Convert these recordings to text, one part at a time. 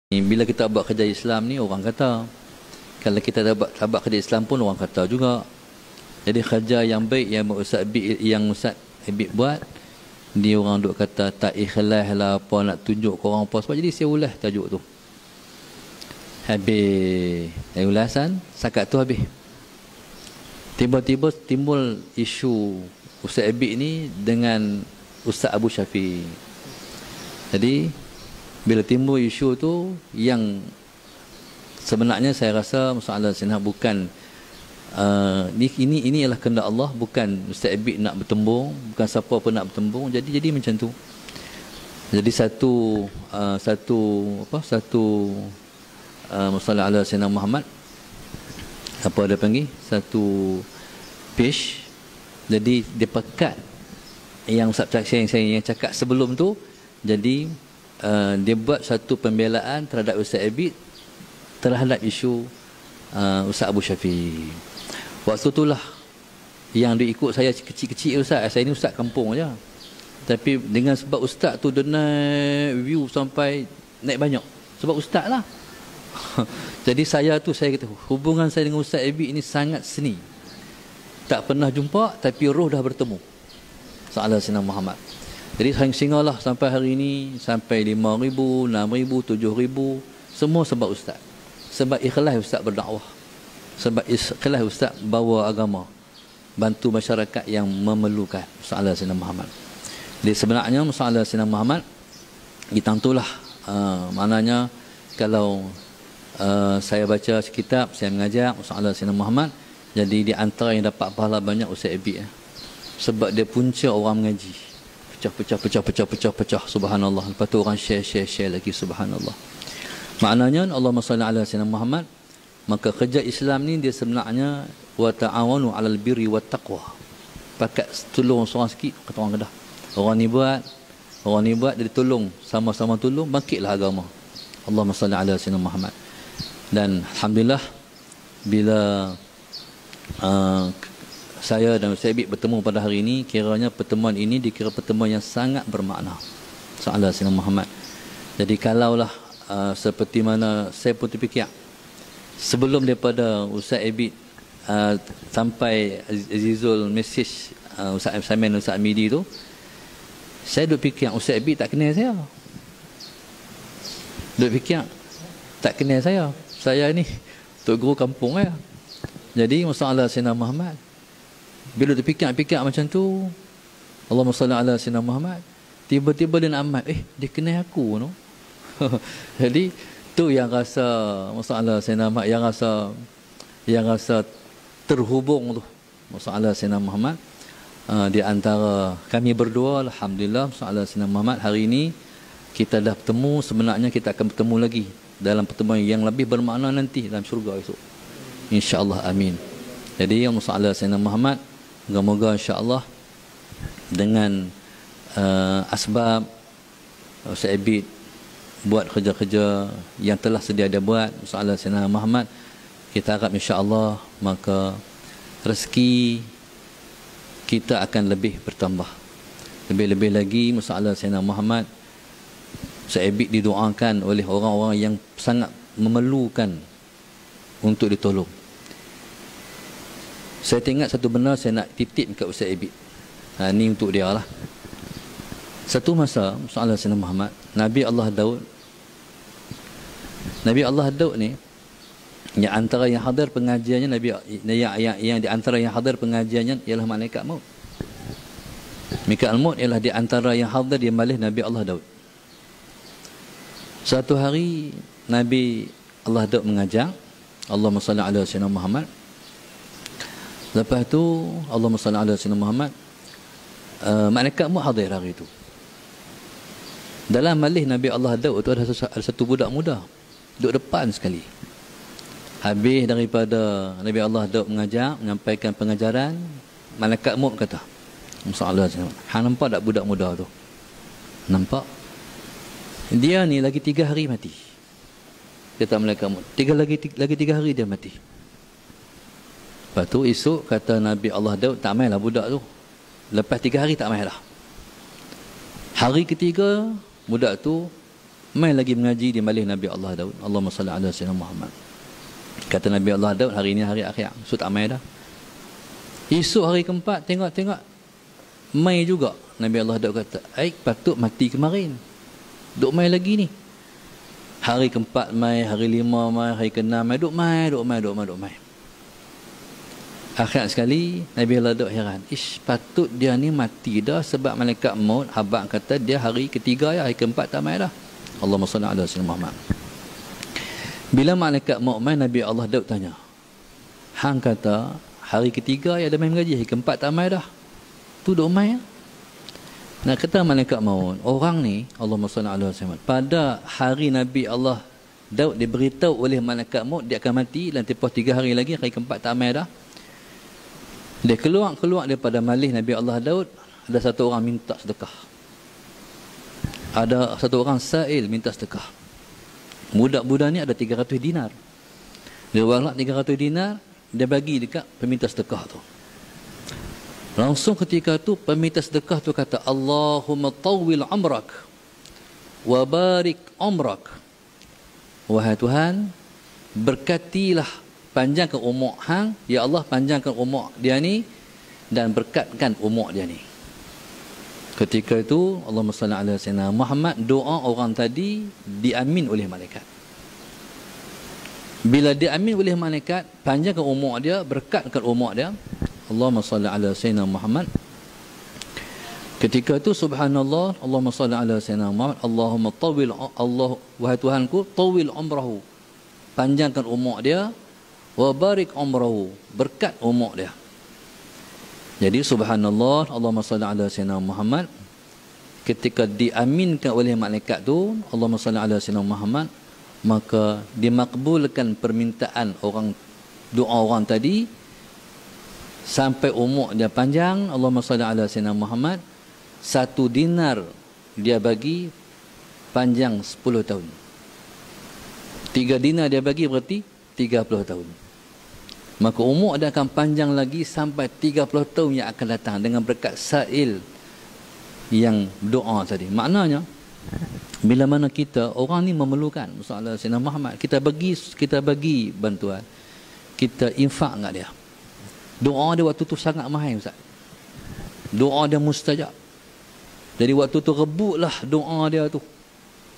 Bila kita buat kerja Islam ni, orang kata. Kalau kita tak buat kerja Islam pun orang kata juga. Jadi kerja yang baik yang Ustaz Habib buat, dia orang duk kata tak ikhlas lah apa, nak tunjuk ke orang apa. Sebab jadi saya ulas tajuk tu. Habis ulasan, sakat tu habis. Tiba-tiba timbul isu Ustaz Habib ni dengan Ustaz Abu Syafiq. Jadi bila timbul isu tu, yang sebenarnya saya rasa masalah senah bukan ini ialah kehendak Allah, bukan Ustaz Habib nak bertembung, bukan siapa pun nak bertembung. Jadi macam tu. Jadi satu masalah ala Sayyidina Muhammad, apa dia panggil, satu page. Jadi dia pekat yang Ustaz yang cakap sebelum tu. Jadi dia buat satu pembelaan terhadap Ustaz Habib terhadap isu Ustaz Abu Syafiq. Waktu itulah yang dia ikut saya kecil-kecil Ustaz. Saya ni Ustaz kampung je. Tapi dengan sebab Ustaz tu dia naik view sampai naik banyak. Sebab Ustaz lah. Jadi saya kata hubungan saya dengan Ustaz Habib ini sangat seni. Tak pernah jumpa tapi roh dah bertemu. Salah Sayyidina Muhammad. Jadi sehinggalah sampai hari ini, sampai 5,000, 6,000, 7,000, semua sebab Ustaz. Sebab ikhlas Ustaz berdakwah. Sebab ikhlas Ustaz bawa agama, bantu masyarakat yang memerlukan. Masalah Sayyidina Muhammad. Jadi sebenarnya masalah Sayyidina Muhammad, kita tentulah maknanya kalau saya baca kitab, saya mengajar masalah Sayyidina Muhammad, jadi di antara yang dapat pahala banyak Ustaz Habib. Sebab dia punca orang mengaji. Pecah, subhanallah. Lepas tu orang share lagi, subhanallah. Maknanya Allahumma salli ala Sayyidina Muhammad. Maka kerja Islam ni dia sebenarnya wa ta'awanu 'alal birri wat taqwa. Pakat tolong seorang sikit, kata orang Kedah. Orang ni buat dia tolong, sama-sama tolong, bangkitlah agama. Allahumma salli ala Sayyidina Muhammad. Dan alhamdulillah bila saya dan Ustaz Habib bertemu pada hari ini, kiranya pertemuan ini dikira pertemuan yang sangat bermakna. Salah Sayyidina Muhammad. Jadi kalaulah seperti mana saya pun terfikir sebelum daripada Ustaz Habib sampai Azizul message Ustaz Samin, Ustaz Midi tu, saya duk fikir Ustaz Habib tak kenal saya. Duk fikir tak kenal saya. Saya ni tok guru kampung ya. Jadi masalah Sayyidina Muhammad. Bila dia fikir macam tu, Allahumma salli ala Sayyidina Muhammad, tiba-tiba dia nak amat, dia kenal aku no. Jadi tu yang rasa masalah Sayyidina Muhammad, yang rasa terhubung tu masalah Sayyidina Muhammad. Di antara kami berdua, alhamdulillah masalah Sayyidina Muhammad, hari ini kita dah bertemu. Sebenarnya kita akan bertemu lagi dalam pertemuan yang lebih bermakna nanti dalam syurga esok, insya-Allah, amin. Jadi yang masalah Sayyidina Muhammad, moga-moga insya-Allah dengan asbab Ustaz Habib buat kerja-kerja yang telah sedia dia buat masalah Sayyidina Muhammad, kita harap insya-Allah maka rezeki kita akan lebih bertambah. Lebih-lebih lagi masalah Sayyidina Muhammad, Ustaz Habib didoakan oleh orang-orang yang sangat memerlukan untuk ditolong. Saya tengok satu benda saya nak titip kat Ustaz Habib. Ni untuk dia lah. Satu masa, masalah Sayyidina Muhammad, Nabi Allah Daud ni, yang antara yang hadir pengajiannya yang di antara yang hadir pengajiannya ialah malaikat maut. Malaikat maut ialah di antara yang hadir di majlis Nabi Allah Daud. Satu hari Nabi Allah Daud mengajar, Allahumma salli ala Sayyidina Muhammad. Lepas tu Allahumma salli ala Sayyidina Muhammad, malaikat maut hadir hari itu. Dalam majlis Nabi Allah Daud tu ada satu budak muda duduk depan sekali. Habis daripada Nabi Allah Daud mengajar, menyampaikan pengajaran, malaikat maut kata, masalah hang nampak tak budak muda tu? Nampak? Dia ni lagi 3 hari mati. Kata malaikat maut, lagi 3 hari dia mati. Lepas tu esok kata Nabi Allah Daud, tak main lah budak tu. Lepas 3 hari tak main lah. Hari ketiga budak tu mai lagi mengaji di majlis Nabi Allah Daud. Allahumma salli ala sayyidina Muhammad. Kata Nabi Allah Daud, hari ini hari akhir, so tak mai dah. Esok hari keempat tengok mai juga. Nabi Allah Daud kata, patut mati kemarin, duk mai lagi ni. Hari keempat mai, hari lima mai, hari keenam mai, duk mai. Akhir sekali Nabi Allah Daud heran, patut dia ni mati dah, sebab malaikat maut habaq kata dia hari ketiga ya, hari keempat tak mai dah. Allahumma salli ala sayyidina Muhammad. Bila malaikat maut mai, Nabi Allah Daud tanya, hang kata hari ketiga ya ada mai mengaji, hari keempat tak mai dah, tu duk mai ya? Nak kata malaikat maut, orang ni, Allahumma salli ala sayyidina Muhammad, pada hari Nabi Allah Daud diberitahu oleh malaikat maut dia akan mati, dan tempoh 3 hari lagi, hari keempat tak mai dah. Dia keluar daripada majlis Nabi Allah Daud, ada satu orang minta sedekah. Ada satu orang sa'il minta sedekah. Budak-budak ni ada 300 dinar. Dia walak 300 dinar, dia bagi dekat peminta sedekah tu. Langsung ketika tu peminta sedekah tu kata, Allahumma tawwil amrak wa barik umrak. Wahai Tuhan, berkatilah, panjangkan umur hang, ya Allah, panjangkan umur dia ni dan berkatkan umur dia ni. Ketika itu Allahumma salli ala sayyidina Muhammad, doa orang tadi diamin oleh malaikat. Bila diamin oleh malaikat, panjangkan umur dia, berkatkan umur dia. Allahumma salli ala sayyidina Muhammad. Ketika itu subhanallah, Allahumma salli ala sayyidina Muhammad, Allahumma tawil Allah, wahai Tuhanku, tawil umrahu, panjangkan umur dia, wa barik umrahu, berkat umur dia. Jadi subhanallah, Allahumma salli ala sayyidina Muhammad, ketika diaminkan oleh malaikat tu, Allahumma salli ala sayyidina Muhammad, maka dimakbulkan permintaan orang, doa orang tadi sampai umur dia panjang. Allahumma salli ala sayyidina Muhammad, 1 dinar dia bagi panjang 10 tahun. 3 dinar dia bagi berarti 30 tahun. Maka umur dia akan panjang lagi sampai 30 tahun yang akan datang dengan berkat sa'il yang doa tadi. Maknanya, bila mana kita, orang ni memerlukan, masalah Sayyidina Muhammad, kita bagi bantuan, kita infak kat dia. Doa dia waktu tu sangat mahal, Ustaz. Doa dia mustajab. Jadi waktu tu rebutlah doa dia tu.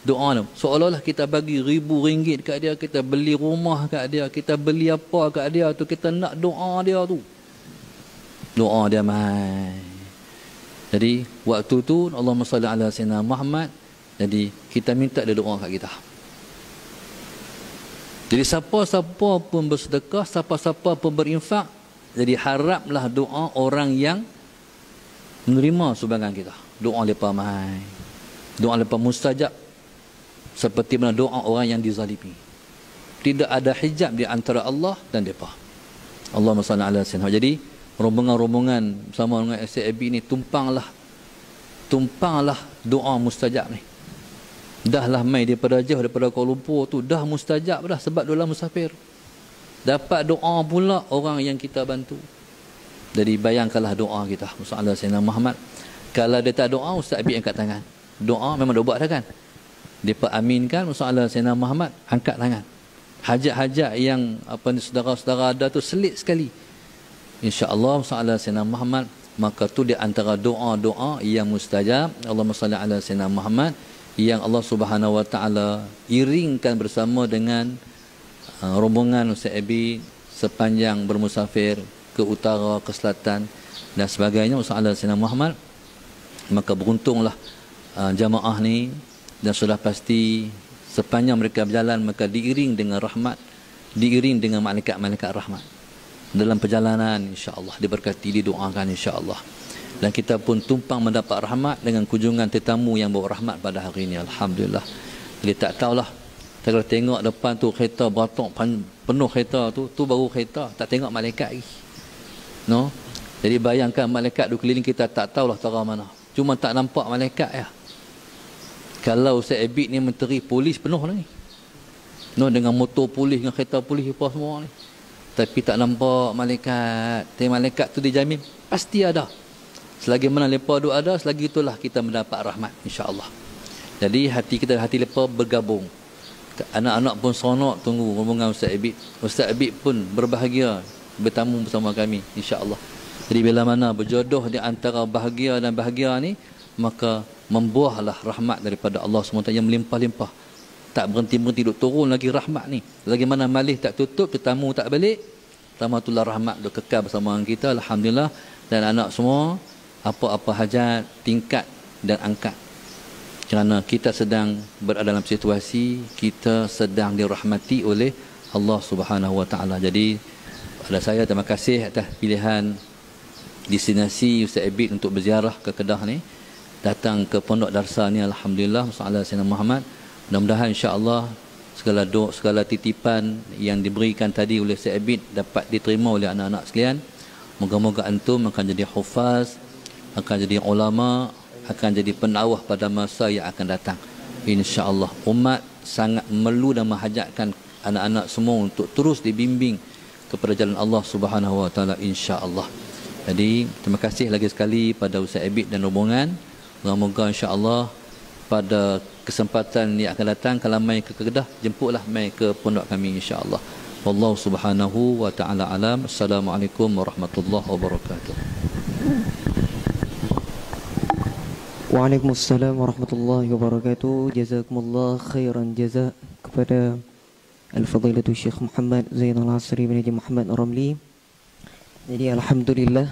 Doa tu seolah-olah kita bagi RM1,000 kat dia, kita beli rumah kat dia, kita beli apa kat dia tu, kita nak doa dia tu. Doa dia mahal. Jadi waktu tu Allahumma salli ala sayyidina Muhammad, jadi kita minta dia doa kat kita. Jadi siapa-siapa pun bersedekah, siapa-siapa pun berinfak, jadi haraplah doa orang yang menerima sumbangan kita. Doa mereka mahal, doa mereka mustajab, seperti mana doa orang yang dizalimi. Tidak ada hijab di antara Allah dan mereka. Allahumma salli ala sayyidina. Jadi rombongan-rombongan bersama dengan SAB ni tumpanglah doa mustajab ni. Dahlah mai daripada jauh, daripada Kuala Lumpur tu, dah mustajab dah sebab dia musafir. Dapat doa pula orang yang kita bantu. Jadi bayangkanlah doa kita, Muhammad Sayyidina Muhammad. Kalau dia tak doa, Ustaz Abi angkat tangan. Doa memang dia buat dah kan. Dia aminkan Muhammad Sayyidina Muhammad, angkat tangan. Hajat-hajat yang saudara-saudara ada tu selit sekali, insya-Allah Muhammad Sayyidina Muhammad, maka tu di antara doa-doa yang mustajab. Allahumma salli ala sayyidina Muhammad, yang Allah Subhanahu wa taala iringkan bersama dengan rombongan Ustaz Abi sepanjang bermusafir ke utara, ke selatan dan sebagainya, Muhammad Sayyidina Muhammad. Maka beruntunglah jamaah ni, dan sudah pasti sepanjang mereka berjalan maka diiring dengan rahmat, diiring dengan malaikat-malaikat rahmat dalam perjalanan, insya-Allah diberkati, didoakan insya-Allah. Dan kita pun tumpang mendapat rahmat dengan kunjungan tetamu yang bawa rahmat pada hari ini, alhamdulillah. Jadi tak tahulah, kalau tengok depan tu kereta beratok penuh kereta tu baru kereta, tak tengok malaikat lagi. No? Jadi bayangkan malaikat duk keliling kita, tak tahulah tara mana. Cuma tak nampak malaikat ya. Kalau Ustaz Abid ni menteri polis penuh lah ni. No, dengan motor polis, dengan kereta polis apa semua ni. Tapi tak nampak malaikat. Tapi malaikat tu dijamin pasti ada. Selagi mana lepas tu ada, selagi itulah kita mendapat rahmat, insya-Allah. Jadi hati kita, hati mereka bergabung. Anak-anak pun seronok tunggu rombongan Ustaz Abid. Ustaz Abid pun berbahagia bertamu bersama kami, insya-Allah. Jadi bila mana berjodoh di antara bahagia dan bahagia ni, maka membuahlah rahmat daripada Allah SWT yang melimpah-limpah. Tak berhenti-berhenti duk turun lagi rahmat ni. Lagi mana malih tak tutup, tetamu tak balik, rahmatullah rahmat duk kekal bersama kita, alhamdulillah. Dan anak semua apa-apa hajat tingkat dan angkat. Kerana kita sedang berada dalam situasi kita sedang dirahmati oleh Allah Subhanahu Wa Taala. Jadi pada saya terima kasih atas pilihan destinasi Ustaz Abid untuk berziarah ke Kedah ni, datang ke Pondok Darsa ni, alhamdulillah, sallallahu alaihi Muhammad. Mudah-mudahan insya-Allah segala doa, segala titipan yang diberikan tadi oleh Ustaz Abid dapat diterima oleh anak-anak sekalian. Moga-moga antum akan jadi hufaz, akan jadi ulama, akan jadi penawah pada masa yang akan datang, insya-Allah. Umat sangat memerlu dan menghajatkan anak-anak semua untuk terus dibimbing kepada jalan Allah Subhanahu Wa Taala, insya-Allah. Jadi terima kasih lagi sekali pada Ustaz Abid dan rombongan. Moga-moga insya-Allah pada kesempatan yang akan datang kalau mai ke Kedah, jemputlah mai ke pondok kami, insya-Allah. Wallahu Subhanahu Wa Taala alam. Assalamualaikum warahmatullahi wabarakatuh. Waalaikumsalam warahmatullahi wabarakatuh. Jazakumullah khairan jazak kepada Al-Fadilatu Syekh Muhammad Zainal Asri bin Haji Muhammad Ramli. Jadi alhamdulillah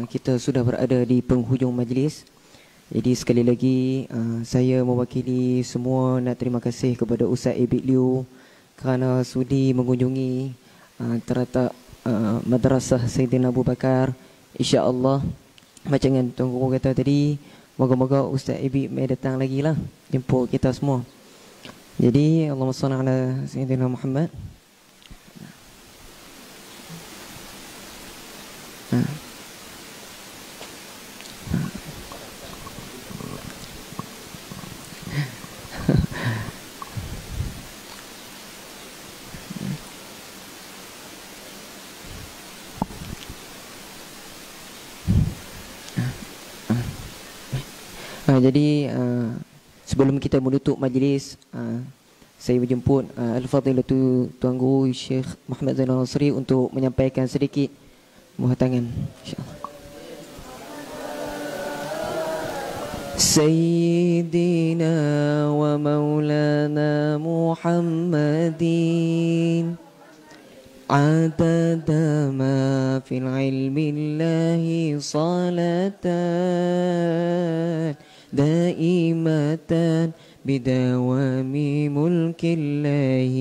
kita sudah berada di penghujung majlis. Jadi sekali lagi saya mewakili semua nak terima kasih kepada Ustaz Abid Liu kerana sudi mengunjungi terletak Madrasah Sayyidina Abu Bakar. InsyaAllah macam yang Tuan Guru kata tadi, moga-moga Ustaz Abid mai datang lagi lah jemput kita semua. Jadi Allahumma salli ala Sayyidina Muhammad. Jadi sebelum kita menutup majlis, saya menjemput Al-Fadilatu Tuan Guru Syekh Muhammad Zainal Asri untuk menyampaikan sedikit buah tangan, insya-Allah. Sayyidina wa maulana Muhammadin عدد ما في العلم الله صلاة دائمة بدوام ملك الله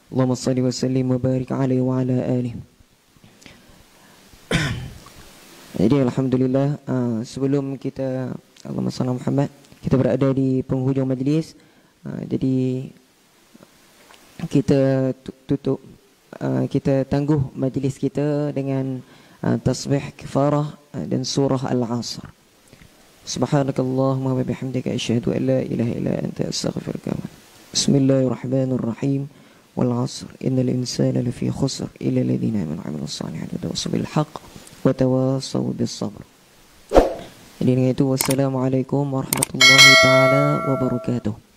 اللهم صل وسلم وبارك عليه وعلى آله. Jadi alhamdulillah, sebelum kita Allahumma salli Muhammad, kita berada di penghujung majlis. Jadi kita tutup, kita tangguh majlis kita dengan tasbih kifarah dan surah Al-Asr. Subhanakallahumma wa bihamdika asyhadu an la ilaha illa anta astaghfiruka. Bismillahirrahmanirrahim. Wal 'asr innal insana lafi khusr illa alladhina amanu wa 'amilus salihati wa tawassaw bil haqq wa tawassaw bis sabr. Jadi dengan itu wassalamualaikum warahmatullahi taala wabarakatuh.